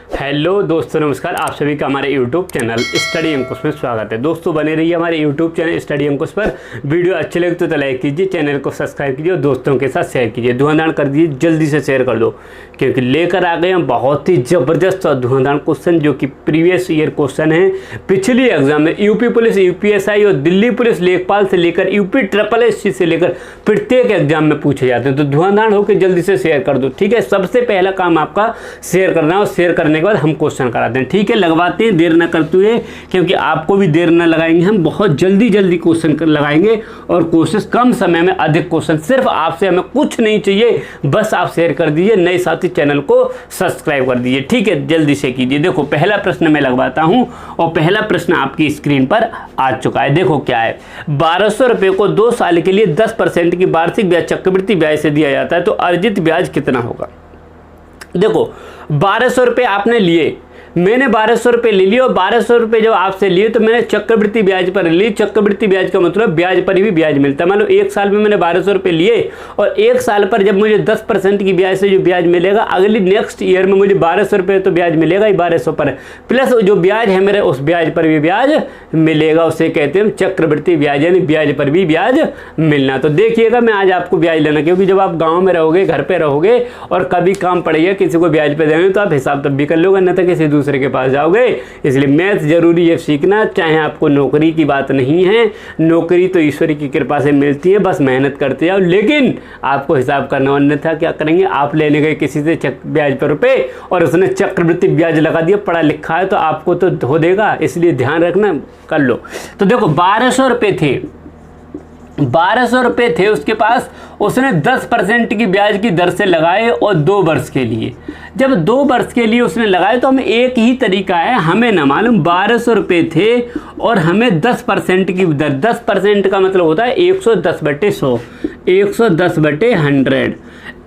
Hello दोस्तों, नमस्कार। आप सभी का हमारे YouTube चैनल स्टडी अंकुश में स्वागत है। दोस्तों बने रहिए हमारे YouTube चैनल स्टडी अंकुश पर। वीडियो अच्छे लगे तो लाइक कीजिए, चैनल को सब्सक्राइब कीजिए और दोस्तों के साथ शेयर कीजिए। धुआंधार कर दीजिए, जल्दी से शेयर कर दो, क्योंकि लेकर आ गए हम बहुत ही ज़बरदस्त और धुआंधार क्वेश्चन, जो कि प्रीवियस ईयर क्वेश्चन है। पिछली एग्जाम में यूपी पुलिस, यूपीएसआई और दिल्ली पुलिस लेखपाल से लेकर यूपी ट्रिपल एससी से लेकर प्रत्येक एग्जाम में पूछे जाते हैं। तो धुआंधार होकर जल्दी से शेयर कर दो, ठीक है। सबसे पहला काम आपका शेयर करना, और शेयर करने के बाद हम क्वेश्चन कराते हैं, ठीक है। लगवाते हैं, देर न करते हुए, क्योंकि आपको भी देर न लगाएंगे, हम बहुत जल्दी क्वेश्चन लगाएंगे और कोशिश कम समय में अधिक क्वेश्चन। सिर्फ आपसे हमें कुछ नहीं चाहिए, बस आप शेयर कर दीजिए, नए साथी चैनल को सब्सक्राइब कर दीजिए, ठीक है। जल्दी से कीजिए। देखो पहला प्रश्न मैं लगवाता हूं, और पहला प्रश्न आपकी स्क्रीन पर आ चुका है। देखो क्या है, 1200 रुपये को 2 साल के लिए 10% की वार्षिक ब्याज चक्रवृद्धि ब्याज से दिया जाता है, तो अर्जित ब्याज कितना होगा। देखो 1200 रुपये आपने लिए, मैंने 1200 रुपये ले लिए, और 1200 रुपये जब आपसे लिए तो मैंने चक्रवृद्धि ब्याज पर लिए। चक्रवृद्धि ब्याज का मतलब ब्याज पर भी ब्याज मिलता है। मान लो 1 साल में मैंने 1200 रुपये लिए, और 1 साल पर जब मुझे 10% की ब्याज से जो ब्याज मिलेगा, अगली नेक्स्ट ईयर में मुझे 1200 रुपये तो ब्याज मिलेगा ही 1200 पर, प्लस जो ब्याज है मेरे उस ब्याज पर भी ब्याज मिलेगा। उसे कहते हैं चक्रवृद्धि ब्याज, यानी ब्याज पर भी ब्याज मिलना। तो देखिएगा, मैं आज आपको ब्याज लेना, क्योंकि जब आप गाँव में रहोगे, घर पर रहोगे और कभी काम पड़ेगा, किसी को ब्याज पर देंगे, तो आप हिसाब तब भी कर लोगे, न तो किसी दूसरे के पास जाओगे। इसलिए मैथ जरूरी है सीखना, चाहे आपको नौकरी की बात नहीं है, नौकरी तो ईश्वर की कृपा से मिलती है, बस मेहनत करते जाओ, लेकिन आपको हिसाब करना। अन्यथा क्या करेंगे, आप लेने गए किसी से ब्याज पर रुपए और उसने चक्रवृद्धि ब्याज लगा दिया, पढ़ा लिखा है तो आपको तो हो देगा, इसलिए ध्यान रखना, कर लो। तो देखो 1200 रुपये थे, 1200 रुपये थे उसके पास, उसने 10% की ब्याज की दर से लगाए, और 2 वर्ष के लिए। जब 2 वर्ष के लिए उसने लगाए, तो हमें एक ही तरीका है, हमें ना मालूम 1200 रुपये थे और हमें 10% की दर, 10% का मतलब होता है 110/100, 110/100।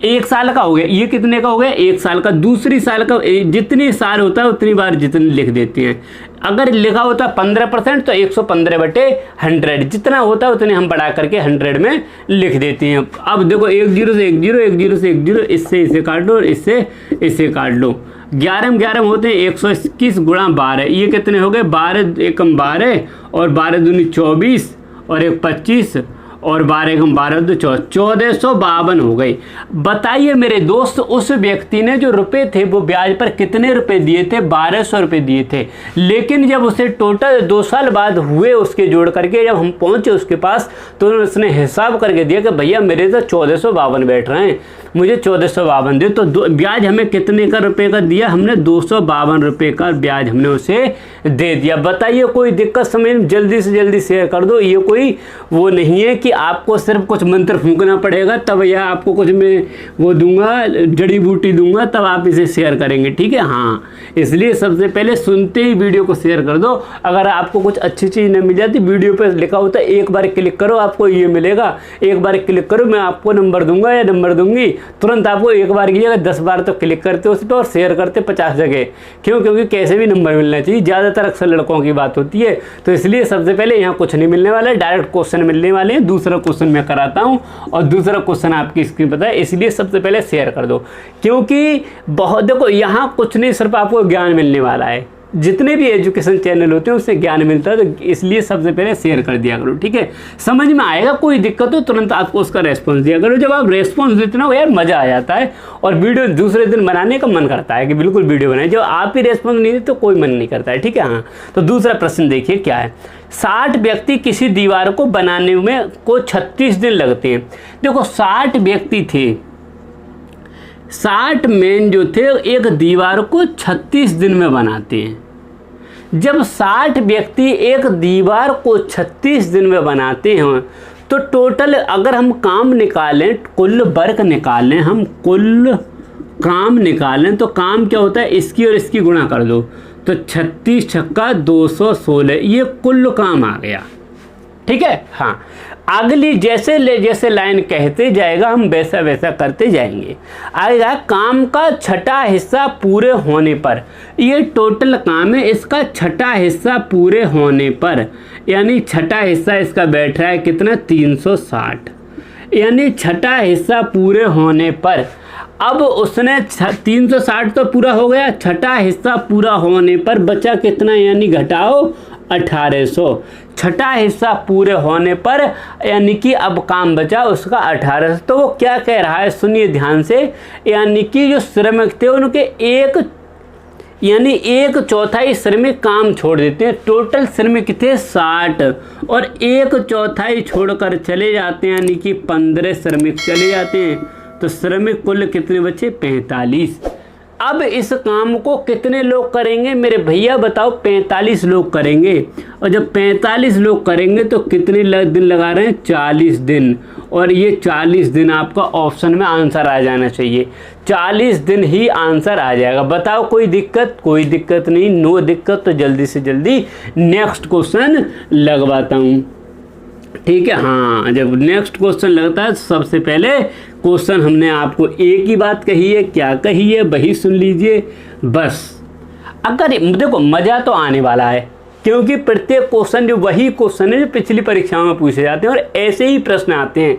1 साल का हो गया, ये कितने का हो गया, 1 साल का। दूसरी साल का जितनी साल होता है उतनी बार जितने लिख देते हैं। अगर लिखा होता है 15% तो 115/100, जितना होता है उतने हम बढ़ा करके 100 में लिख देते हैं। अब देखो 1 0 से 1 0, 1 0 से 1 0, इससे इसे काट लो और इससे इसे काट लो। 11 में 11 होते हैं 121 गुणा 12, ये कितने हो गए, 12 एकम 12 और 12 दूनी 24 और 1 25 और 12 एकम 12 तो 1452 हो गई। बताइए मेरे दोस्त, उस व्यक्ति ने जो रुपए थे वो ब्याज पर कितने रुपए दिए थे, 1200 रुपये दिए थे। लेकिन जब उसे टोटल 2 साल बाद हुए उसके जोड़ करके, जब हम पहुंचे उसके पास, तो उसने हिसाब करके दिया कि भैया मेरे तो 1452 बैठ रहे हैं, मुझे 1452 दे। तो ब्याज हमें कितने का रुपये का दिया, हमने 252 रुपये का ब्याज हमने उसे दे दिया। बताइए कोई दिक्कत समझ, जल्दी से जल्दी शेयर कर दो। ये कोई वो नहीं है कि आपको सिर्फ कुछ मंत्र फूंकना पड़ेगा तब, या आपको कुछ मैं वो दूंगा, जड़ी बूटी दूंगा तब आप इसे शेयर करेंगे, ठीक है। हाँ, इसलिए सबसे पहले सुनते ही वीडियो को शेयर कर दो। अगर आपको कुछ अच्छी चीज़ नहीं मिल जाती, वीडियो पर लिखा होता है एक बार क्लिक करो आपको ये मिलेगा, एक बार क्लिक करो मैं आपको नंबर दूंगा या नंबर दूंगी, तुरंत आपको एक बार कीजिएगा, 10 बार तो क्लिक करते उस पर और शेयर करते 50 जगह। क्यों, क्योंकि कैसे भी नंबर मिलना चाहिए, ज़्यादातर अक्सर लड़कों की बात होती है। तो इसलिए सबसे पहले यहाँ कुछ नहीं मिलने वाला है, डायरेक्ट क्वेश्चन मिलने वाले हैं। दूसरा क्वेश्चन मैं कराता हूँ और दूसरा क्वेश्चन आपकी स्क्रीन पर है, इसलिए सबसे पहले शेयर कर दो, क्योंकि बहुत देखो यहाँ कुछ नहीं, सिर्फ आपको ज्ञान मिलने वाला है। जितने भी एजुकेशन चैनल होते हैं उससे ज्ञान मिलता है, तो इसलिए सबसे पहले शेयर कर दिया करो, ठीक है। समझ में आएगा, कोई दिक्कत हो तुरंत आपको उसका रेस्पॉन्स दिया करो। जब आप रेस्पॉन्स देते ना यार, मज़ा आ जाता है और वीडियो दूसरे दिन बनाने का मन करता है कि बिल्कुल वीडियो बनाए। जब आप ही रेस्पॉन्स नहीं देते तो कोई मन नहीं करता है, ठीक है। हाँ, तो दूसरा प्रश्न देखिए क्या है। 60 व्यक्ति किसी दीवार को बनाने में को 36 दिन लगते हैं। देखो 60 व्यक्ति थे, 60 मैन जो थे एक दीवार को 36 दिन में बनाते हैं। जब 60 व्यक्ति एक दीवार को 36 दिन में बनाते हैं, तो टोटल अगर हम काम निकालें, कुल वर्क निकालें, हम कुल काम निकालें, तो काम क्या होता है, इसकी और इसकी गुणा कर दो, तो 36 छक्का 216, ये कुल काम आ गया, ठीक है। हाँ, अगली जैसे जैसे लाइन कहते जाएगा हम वैसा वैसा करते जाएंगे। आएगा काम का छठा हिस्सा पूरे होने पर, ये टोटल काम है, इसका छठा हिस्सा पूरे होने पर, यानी छठा हिस्सा इसका बैठ रहा है कितना, 360, यानी छठा हिस्सा पूरे होने पर अब उसने 360 तो पूरा हो गया, छठा हिस्सा पूरा होने पर बचा कितना, यानी घटाओ 1800। छठा हिस्सा पूरे होने पर यानी कि अब काम बचा उसका 1800। तो वो क्या कह रहा है सुनिए ध्यान से, यानी कि जो श्रमिक थे उनके एक चौथाई श्रमिक काम छोड़ देते हैं। टोटल श्रमिक थे 60 और एक चौथाई छोड़कर चले जाते हैं, यानी कि 15 श्रमिक चले जाते हैं। तो श्रमिक कुल कितने बचे, 45। अब इस काम को कितने लोग करेंगे मेरे भैया बताओ, 45 लोग करेंगे। और जब 45 लोग करेंगे तो कितने दिन लगा रहे हैं, 40 दिन। और ये 40 दिन आपका ऑप्शन में आंसर आ जाना चाहिए, 40 दिन ही आंसर आ जाएगा। बताओ कोई दिक्कत, कोई दिक्कत नहीं, नो दिक्कत। तो जल्दी से जल्दी नेक्स्ट क्वेश्चन लगवाता हूँ, ठीक है। हाँ, जब नेक्स्ट क्वेश्चन लगता है सबसे पहले क्वेश्चन हमने आपको एक ही बात कही है, क्या कही है वही सुन लीजिए बस। अगर देखो मज़ा तो आने वाला है, क्योंकि प्रत्येक क्वेश्चन जो वही क्वेश्चन है जो पिछली परीक्षाओं में पूछे जाते हैं और ऐसे ही प्रश्न आते हैं।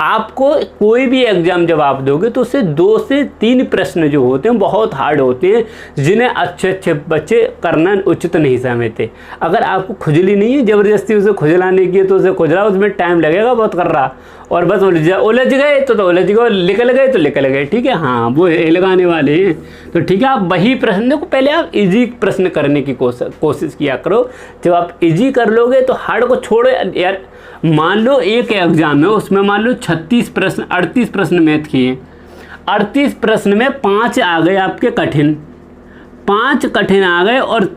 आपको कोई भी एग्जाम जब आप दोगे तो उससे 2 से 3 प्रश्न जो होते हैं बहुत हार्ड होते हैं, जिन्हें अच्छे बच्चे करना उचित नहीं समझते। अगर आपको खुजली नहीं है, ज़बरदस्ती उसे खुजलाने की है तो उसे खुजला, उसमें टाइम लगेगा बहुत कर रहा, और बस उलझ गए तो उलझ गए, निकल गए तो निकल गए, ठीक है। हाँ, वो लगाने वाले हैं। तो ठीक है, आप वही प्रश्न देखो, पहले आप इजी प्रश्न करने की कोशिश किया करो। जब आप इजी कर लोगे तो हार्ड को छोड़ो यार। मान लो एक एग्जाम है, उसमें मान लो 36 प्रश्न, 38 प्रश्न मैथ किए, 38 प्रश्न में 5 आ गए आपके कठिन, 5 कठिन आ गए और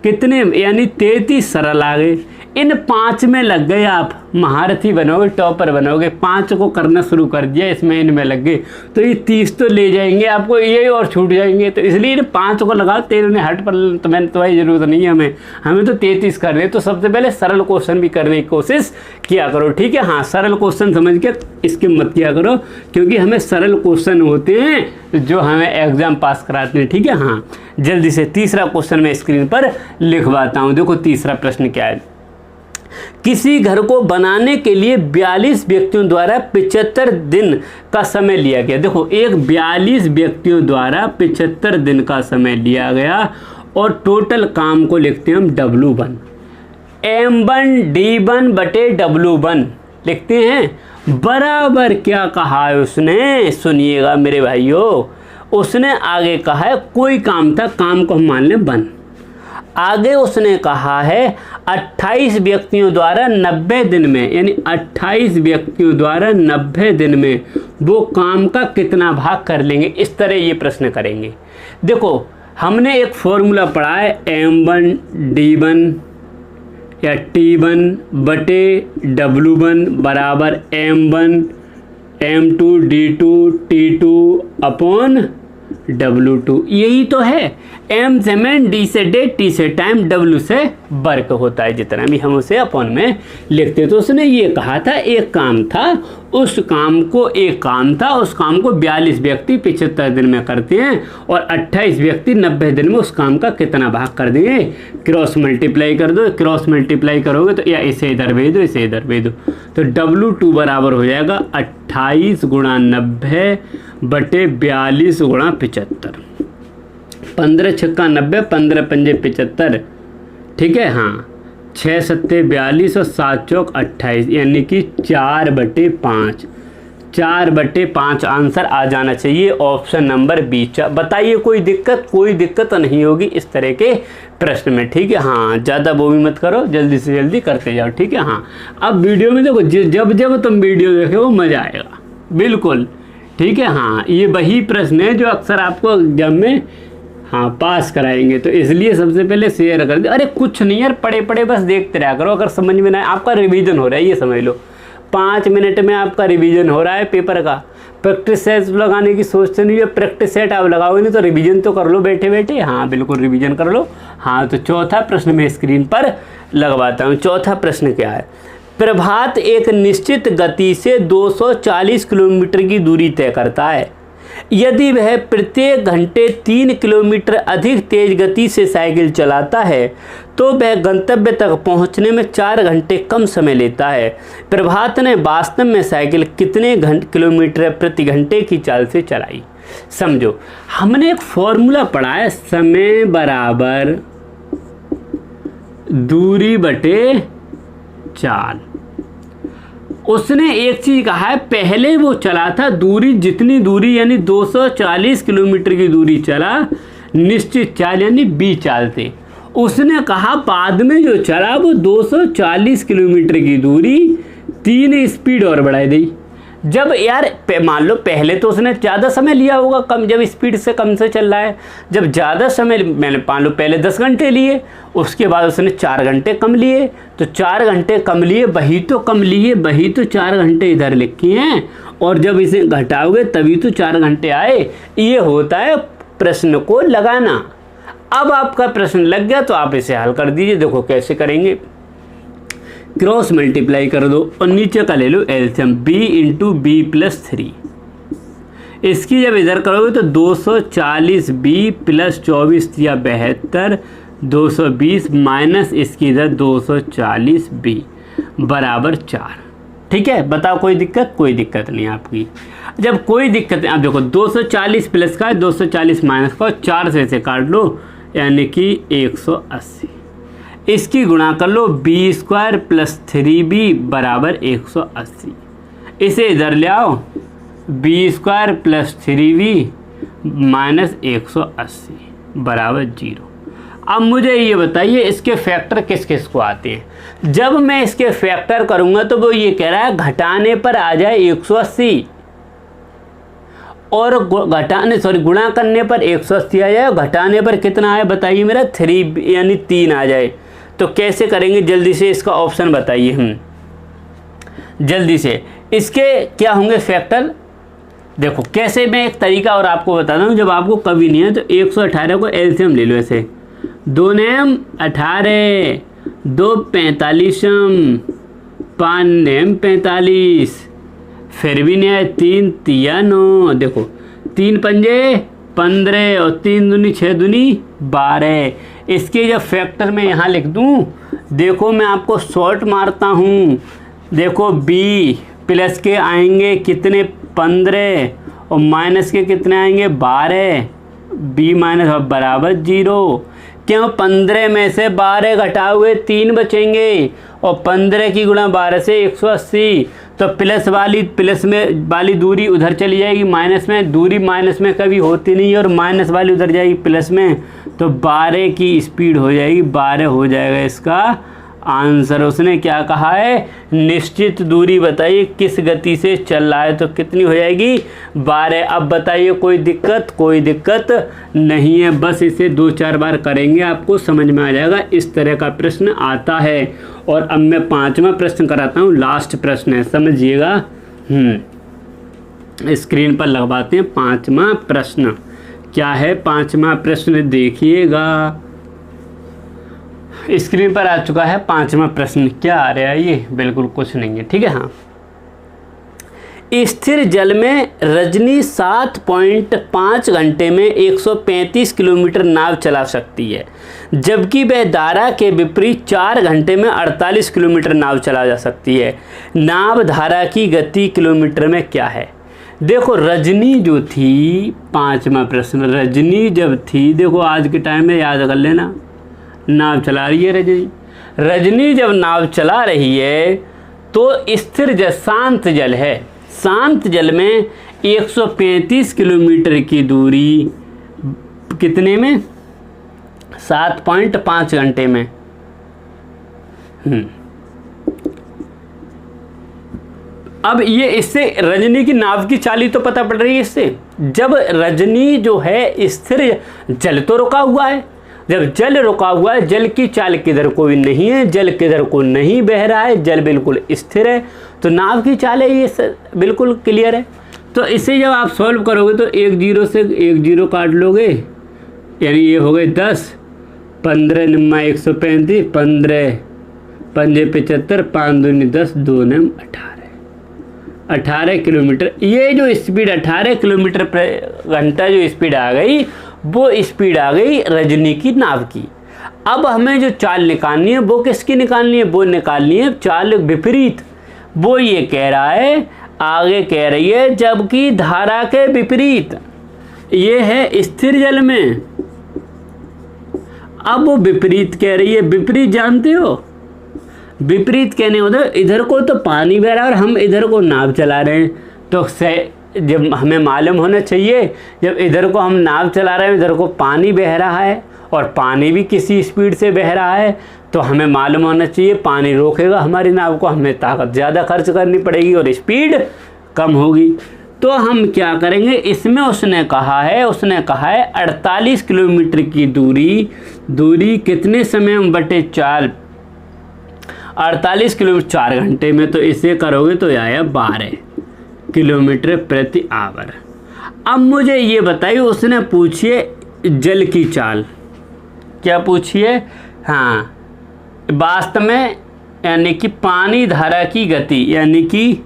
कितने यानी 33 सरल आ गए। इन 5 में लग गए आप महारथी बनोगे, टॉपर बनोगे। 5 को करना शुरू कर दिया, इसमें इनमें लग गए तो ये 30 तो ले जाएंगे आपको, ये और छूट जाएंगे। तो इसलिए इन 5 को लगाओ, 13 ने हट पर तो मैंने तुम्हारी ज़रूरत नहीं है, हमें तो 33 कर रहे। तो सबसे पहले सरल क्वेश्चन भी करने की कोशिश किया करो, ठीक है। हाँ, सरल क्वेश्चन समझ के इसके मत किया करो, क्योंकि हमें सरल क्वेश्चन होते हैं जो हमें एग्जाम पास कराते हैं, ठीक है। हाँ, जल्दी से तीसरा क्वेश्चन मैं स्क्रीन पर लिखवाता हूँ। देखो तीसरा प्रश्न क्या है, किसी घर को बनाने के लिए 42 व्यक्तियों द्वारा 75 दिन का समय लिया गया। देखो, एक 42 व्यक्तियों द्वारा 75 दिन का समय लिया गया और टोटल काम को लिखते हैं हम W1, M1 D1 बटे W1 लिखते हैं। बराबर क्या कहा है उसने, सुनिएगा मेरे भाइयों। उसने आगे कहा है कोई काम था, काम को हम मान लें 1। आगे उसने कहा है 28 व्यक्तियों द्वारा 90 दिन में, यानी 28 व्यक्तियों द्वारा 90 दिन में वो काम का कितना भाग कर लेंगे। इस तरह ये प्रश्न करेंगे। देखो, हमने एक फॉर्मूला पढ़ा है, M1 D1 या T1 बटे W1 बराबर M1 M2 D2 T2 upon W2। यही तो है, M से मैन, D से डे, T से टाइम, W से वर्क होता है जितना भी हम उसे अपॉन में लिखते। तो उसने ये कहा था एक काम था, उस काम को 42 व्यक्ति 75 दिन में करते हैं और 28 व्यक्ति 90 दिन में उस काम का कितना भाग कर देंगे। क्रॉस मल्टीप्लाई कर दो, क्रॉस मल्टीप्लाई करोगे तो या इसे इधर भेज दो, इसे इधर भेज दो, तो W2 बराबर हो जाएगा 28 गुणा 90 बटे 42 गुणा 75। 15 छक्का 90, 15 पंजे 75, ठीक है। हाँ, 6 सत्ते 42 और 7 चौक 28, यानी कि 4 बटे 5। 4 बटे 5 आंसर आ जाना चाहिए ऑप्शन नंबर बी। बताइए कोई दिक्कत, कोई दिक्कत नहीं होगी इस तरह के प्रश्न में, ठीक है। हाँ, ज़्यादा वो भी मत करो, जल्दी से जल्दी करते जाओ, ठीक है। हाँ, अब वीडियो में देखो, जब जब तुम वीडियो देखो मज़ा आएगा, बिल्कुल, ठीक है। हाँ, ये वही प्रश्न है जो अक्सर आपको एग्जाम में हाँ पास कराएंगे, तो इसलिए सबसे पहले शेयर कर दे। अरे कुछ नहीं यार, पढ़े पढ़े बस देखते रहा करो। अगर समझ में ना आए, आपका रिवीजन हो रहा है, ये समझ लो 5 मिनट में आपका रिवीजन हो रहा है पेपर का। प्रैक्टिस सेट लगाने की सोचते नहीं है, प्रैक्टिस सेट आप लगाओगे नहीं तो रिवीजन तो कर लो बैठे बैठे। हाँ बिल्कुल रिवीजन कर लो। हाँ, तो चौथा प्रश्न मैं स्क्रीन पर लगवाता हूँ। चौथा प्रश्न क्या है, प्रभात एक निश्चित गति से 240 किलोमीटर की दूरी तय करता है। यदि वह प्रत्येक घंटे 3 किलोमीटर अधिक तेज गति से साइकिल चलाता है तो वह गंतव्य तक पहुंचने में 4 घंटे कम समय लेता है। प्रभात ने वास्तव में साइकिल कितने किलोमीटर प्रति घंटे की चाल से चलाई। समझो, हमने एक फॉर्मूला पढ़ा है, समय बराबर दूरी बटे चाल। उसने एक चीज कहा है, पहले वो चला था दूरी, जितनी दूरी यानी 240 किलोमीटर की दूरी चला, निश्चित चाल यानी बी चाल से। उसने कहा बाद में जो चला वो 240 किलोमीटर की दूरी 3 स्पीड और बढ़ा दी। जब यार मान लो पहले तो उसने ज़्यादा समय लिया होगा, कम, जब स्पीड से कम से चल रहा है, जब ज़्यादा समय मैंने मान लो पहले 10 घंटे लिए, उसके बाद उसने 4 घंटे कम लिए, तो 4 घंटे कम लिए, वही तो कम लिए, वही तो 4 घंटे इधर लिखे हैं, और जब इसे घटाओगे तभी तो 4 घंटे आए। ये होता है प्रश्न को लगाना। अब आपका प्रश्न लग गया तो आप इसे हल कर दीजिए। देखो कैसे करेंगे, क्रॉस मल्टीप्लाई कर दो और नीचे का ले लो LCM, b into B plus 3। इसकी जब इधर करोगे तो 240b प्लस 24 या 72, 220 माइनस इसकी इधर 240b बराबर 4। ठीक है, बताओ कोई दिक्कत? कोई दिक्कत नहीं आपकी। जब कोई दिक्कत नहीं, अब देखो 240 प्लस का 240 माइनस का 4 से इसे काट लो, यानी कि 180। इसकी गुणा कर लो, बी स्क्वायर प्लस 3b बराबर 180। इसे इधर ले आओ, B square plus 3b minus 180 बराबर 0। अब मुझे ये बताइए इसके फैक्टर किस किस को आते हैं। जब मैं इसके फैक्टर करूँगा तो वो ये कह रहा है घटाने पर आ जाए 180 और गुणा करने पर 180 आ जाए, घटाने पर कितना आए बताइए मेरा, 3 यानी 3 आ जाए। तो कैसे करेंगे जल्दी से, इसका ऑप्शन बताइए हम जल्दी से। इसके क्या होंगे फैक्टर, देखो कैसे, मैं एक तरीका और आपको बताता हूँ, जब आपको कभी नहीं है तो 118 को एलसीएम ले लो। ऐसे 2 नेम 18, 2 45, 5 नेम 45, फिर भी नहीं आए, 3 तिया 9, देखो 3 पंजे 15 और 3 दूनी 6 दूनी 12। इसके जब फैक्टर में यहाँ लिख दूँ, देखो मैं आपको शॉर्ट मारता हूँ, देखो b प्लस के आएंगे कितने 15 और माइनस के कितने आएंगे 12, b माइनस बराबर 0। क्यों, 15 में से 12 घटाए हुए 3 बचेंगे और 15 की गुणा 12 से 180, तो प्लस में वाली दूरी उधर चली जाएगी, माइनस में दूरी माइनस में कभी होती नहीं है, और माइनस वाली उधर जाएगी प्लस में, तो 12 की स्पीड हो जाएगी, 12 हो जाएगा इसका आंसर। उसने क्या कहा है, निश्चित दूरी बताइए किस गति से चल रहा है, तो कितनी हो जाएगी 12। अब बताइए कोई दिक्कत? कोई दिक्कत नहीं है, बस इसे 2-4 बार करेंगे आपको समझ में आ जाएगा। इस तरह का प्रश्न आता है। और अब मैं 5वां प्रश्न कराता हूँ, लास्ट प्रश्न है, समझिएगा। स्क्रीन पर लगवाते हैं 5वां प्रश्न। क्या है 5वां प्रश्न, देखिएगा स्क्रीन पर आ चुका है 5वां प्रश्न। क्या आ रहा है ये, बिल्कुल कुछ नहीं है, ठीक है। हाँ, स्थिर जल में रजनी 7.5 घंटे में 135 किलोमीटर नाव चला सकती है, जबकि वह धारा के विपरीत 4 घंटे में 48 किलोमीटर नाव चला जा सकती है। नाव धारा की गति किलोमीटर में क्या है? देखो रजनी जो थी, 5वां प्रश्न, रजनी जब थी, देखो आज के टाइम में याद कर लेना, नाव चला रही है रजनी। रजनी जब नाव चला रही है तो स्थिर जल, शांत जल है, शांत जल में 135 किलोमीटर की दूरी कितने में, 7.5 घंटे में। अब ये इससे रजनी की नाव की चाली तो पता पड़ रही है इससे। जब रजनी जो है स्थिर, जल तो रुका हुआ है, जब जल रुका हुआ है, जल की चाल किधर कोई नहीं है, जल किधर को नहीं बह रहा है, जल बिल्कुल स्थिर है, तो नाव की चाल है ये बिल्कुल क्लियर है। तो इसे जब आप सॉल्व करोगे तो 1 0 से 1 0 काट लोगे, यानी ये हो गए 10, 15 निम्मा 135, 15 पंजे 75, 5 दूनी 10, 2 नेम 18। 18 किलोमीटर। ये जो स्पीड 18 किलोमीटर प्रति घंटा जो स्पीड आ गई, वो स्पीड आ गई रजनी की नाव की। अब हमें जो चाल निकालनी है वो किसकी निकालनी है? वो निकालनी है चाल विपरीत। वो ये कह रहा है, आगे कह रही है जबकि धारा के विपरीत। ये है स्थिर जल में। अब वो विपरीत कह रही है। विपरीत जानते हो? विपरीत कहने होता है इधर को तो पानी बह रहा है और हम इधर को नाव चला रहे हैं, तो जब हमें मालूम होना चाहिए जब इधर को हम नाव चला रहे हैं इधर को पानी बह रहा है और पानी भी किसी स्पीड से बह रहा है, तो हमें मालूम होना चाहिए पानी रोकेगा हमारी नाव को, हमें ताकत ज़्यादा खर्च करनी पड़ेगी और स्पीड कम होगी। तो हम क्या करेंगे इसमें? उसने कहा है 48 किलोमीटर की दूरी कितने समय में बटे 4, 48 किलोमीटर 4 घंटे में, तो इसे करोगे तो आया 12 किलोमीटर प्रति आवर। अब मुझे ये बताइए, उसने पूछिए जल की चाल, क्या पूछिए? हाँ, वास्तव में यानी कि पानी धारा की गति, यानी कि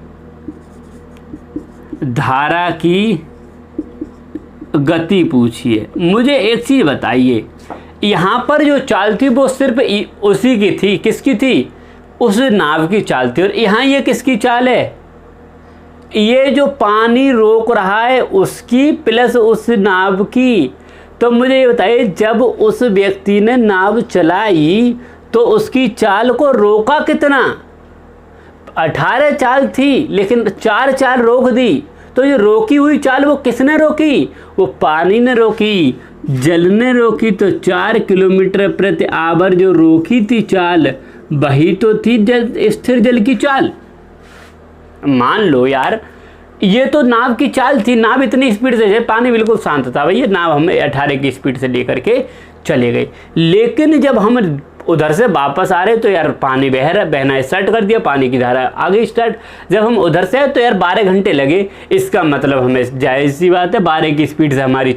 धारा की गति पूछिए। मुझे एक चीज़ बताइए, यहाँ पर जो चाल थी वो सिर्फ उसी की थी, किसकी थी? उस नाव की चाल थी। और यहाँ ये किसकी चाल है? ये जो पानी रोक रहा है उसकी प्लस उस नाव की। तो मुझे ये बताइए, जब उस व्यक्ति ने नाव चलाई तो उसकी चाल को रोका कितना? 18 चाल थी लेकिन 4 चाल रोक दी। तो ये रोकी हुई चाल वो किसने रोकी? वो पानी ने रोकी, जल ने रोकी। तो 4 किलोमीटर प्रति आवर जो रोकी थी चाल, वही तो थी स्थिर जल की चाल। मान लो यार, ये तो नाव की चाल थी, नाव इतनी स्पीड से, पानी बिल्कुल शांत था भैया, नाव हमें 18 की स्पीड से लेकर के चले गए। लेकिन जब हम उधर से वापस आ रहे तो यार पानी बहना स्टार्ट कर दिया, पानी की धारा आ गई स्टार्ट। जब हम उधर से आए तो यार 12 घंटे लगे। इसका मतलब हमें जायज़ सी बात है 12 की स्पीड से हमारी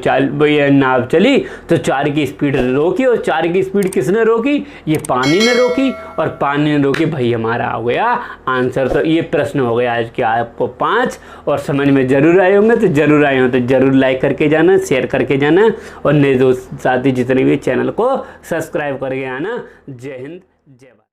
नाव चली, तो 4 की स्पीड रोकी। और 4 की स्पीड किसने रोकी? ये पानी ने रोकी। और पानी ने रोकी, भाई हमारा हो गया आंसर। तो ये प्रश्न हो गया आज के आपको 5, और समझ में ज़रूर आए होंगे। तो ज़रूर आए हो तो ज़रूर लाइक करके जाना, शेयर करके जाना, और नए दोस्त साथी जितने भी चैनल को सब्सक्राइब करके आना। जय हिंद, जय भारत।